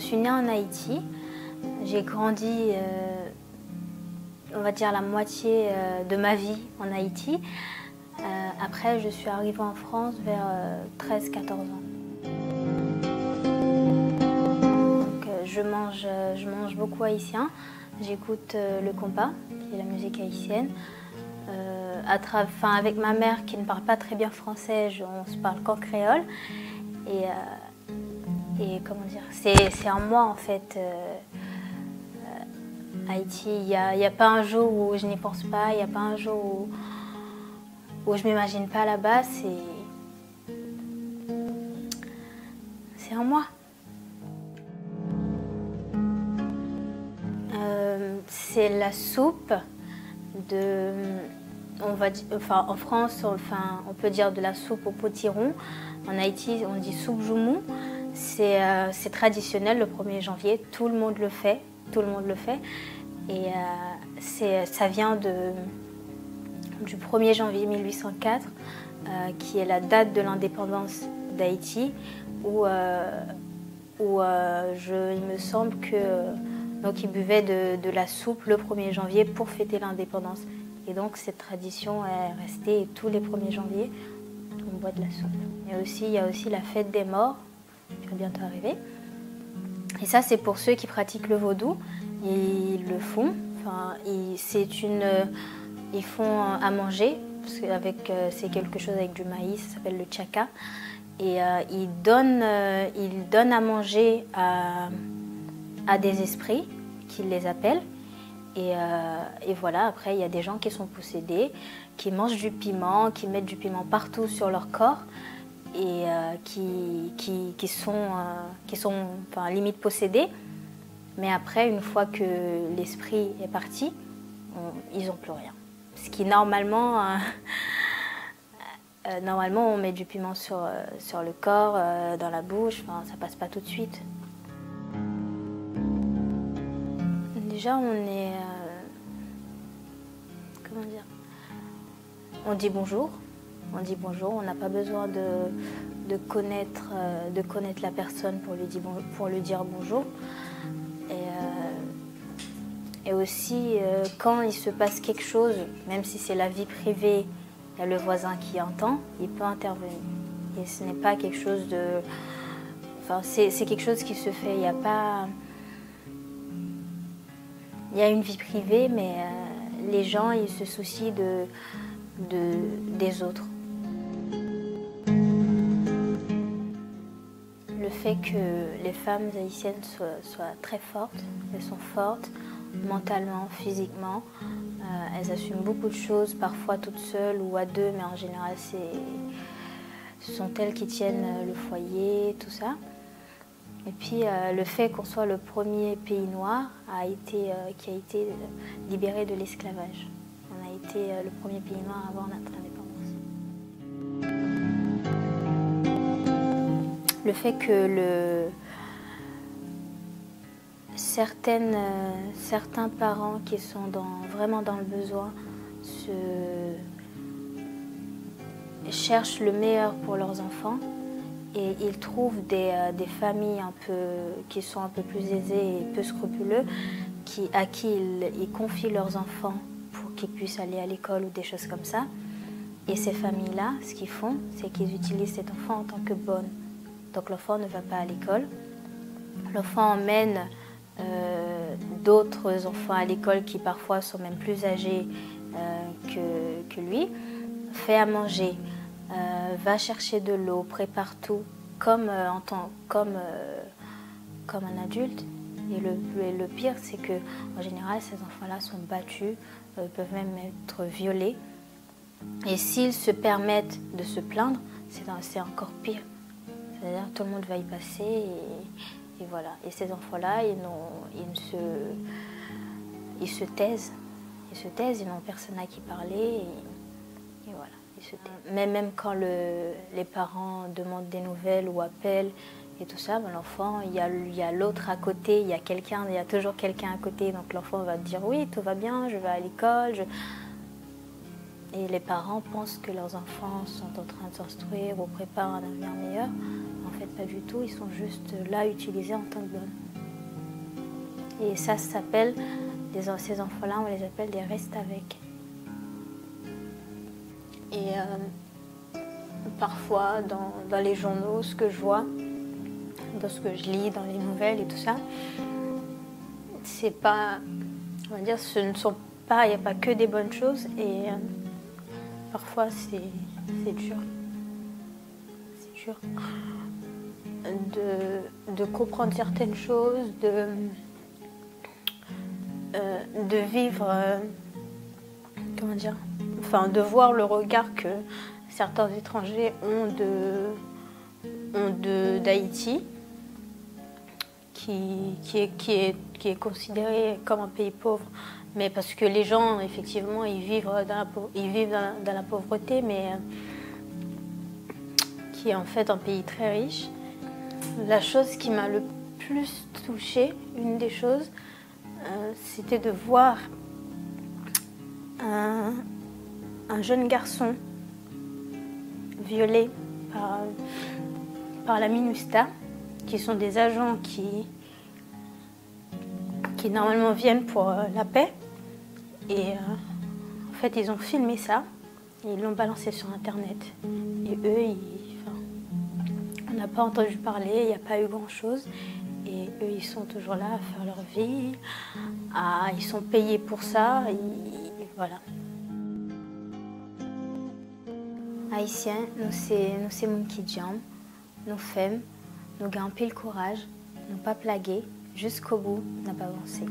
suis née en Haïti. J'ai grandi, on va dire, la moitié de ma vie en Haïti. Après, je suis arrivée en France vers 13-14 ans. Donc, je mange beaucoup haïtien. J'écoute le compas, qui est la musique haïtienne. Avec ma mère qui ne parle pas très bien français, on se parle qu'en créole. Et comment dire, c'est en moi en fait. Haïti, il n'y a pas un jour où je n'y pense pas, il n'y a pas un jour où je ne m'imagine pas là-bas, c'est en moi. C'est la soupe de, en France, on peut dire de la soupe au potiron. En Haïti, on dit soupe joumou. C'est traditionnel le 1er janvier, tout le monde le fait. Et ça vient du 1er janvier 1804, qui est la date de l'indépendance d'Haïti, où il me semble qu'ils buvaient de la soupe le 1er janvier pour fêter l'indépendance. Et donc cette tradition est restée, et tous les 1er janvier, on boit de la soupe. Il y a aussi la fête des morts, qui va bientôt arriver. Et ça, c'est pour ceux qui pratiquent le vaudou. Ils le font. Ils font à manger, parce que c'est quelque chose avec du maïs, ça s'appelle le tchaka. Et ils donnent à manger à des esprits, qu'ils les appellent. Et voilà, après, il y a des gens qui sont possédés, qui mangent du piment, qui mettent du piment partout sur leur corps, et qui sont limite possédés. Mais après, une fois que l'esprit est parti, ils n'ont plus rien. Ce qui, normalement, on met du piment sur le corps, dans la bouche, ça passe pas tout de suite. Déjà, on est... comment dire? On dit bonjour. On n'a pas besoin de connaître la personne pour lui dire bonjour. Et aussi, quand il se passe quelque chose, même si c'est la vie privée, il y a le voisin qui entend, il peut intervenir. Et ce n'est pas quelque chose de... c'est quelque chose qui se fait, il n'y a pas... Il y a une vie privée, mais les gens, ils se soucient des autres. Le fait que les femmes haïtiennes soient très fortes, elles sont fortes mentalement, physiquement, elles assument beaucoup de choses, parfois toutes seules ou à deux, mais en général ce sont elles qui tiennent le foyer, tout ça. Et puis le fait qu'on soit le premier pays noir qui a été libéré de l'esclavage. On a été le premier pays noir à avoir notre indépendance. Le fait que certains parents qui sont vraiment dans le besoin cherchent le meilleur pour leurs enfants et ils trouvent des familles qui sont un peu plus aisées et peu scrupuleux à qui ils confient leurs enfants pour qu'ils puissent aller à l'école ou des choses comme ça. Et ces familles-là, ce qu'ils font, c'est qu'ils utilisent cet enfant en tant que bonne. Donc l'enfant ne va pas à l'école. L'enfant emmène d'autres enfants à l'école qui parfois sont même plus âgés que lui, fait à manger, va chercher de l'eau, prépare tout comme un adulte. Et le pire, c'est qu'en général, ces enfants-là sont battus, peuvent même être violés. Et s'ils se permettent de se plaindre, c'est encore pire. C'est-à-dire que tout le monde va y passer et voilà. Et ces enfants-là, ils se taisent. Ils n'ont personne à qui parler et voilà, ils se taisent. Mais même quand les parents demandent des nouvelles ou appellent et tout ça, l'enfant, il y a l'autre à côté, il y a toujours quelqu'un à côté. Donc l'enfant va dire oui, tout va bien, je vais à l'école. Et les parents pensent que leurs enfants sont en train de s'instruire ou préparent un avenir meilleur. En fait, pas du tout, ils sont juste là utilisés en tant que bonnes. Et ça s'appelle, ces enfants-là, on les appelle des restes avec. Et parfois, dans les journaux, ce que je vois, dans ce que je lis, dans les nouvelles et tout ça, c'est pas, on va dire, ce ne sont pas, il n'y a pas que des bonnes choses et parfois c'est dur. C'est dur de comprendre certaines choses, de vivre, comment dire, enfin de voir le regard que certains étrangers ont d'Haïti, qui est considéré comme un pays pauvre, mais parce que les gens, effectivement, ils vivent dans la pauvreté, mais qui est en fait un pays très riche. La chose qui m'a le plus touchée, une des choses, c'était de voir un jeune garçon violé par la MINUSTAH, qui sont des agents qui normalement viennent pour la paix. Et en fait, ils ont filmé ça et ils l'ont balancé sur Internet. Et eux, on n'a pas entendu parler, il n'y a pas eu grand-chose. Et eux, ils sont toujours là à faire leur vie. Ils sont payés pour ça. Et voilà. Haïtiens, nous c'est mon qui jam, nous femmes, nous gagnons pile courage, nous pas plaguer, jusqu'au bout, n'a pas avancé.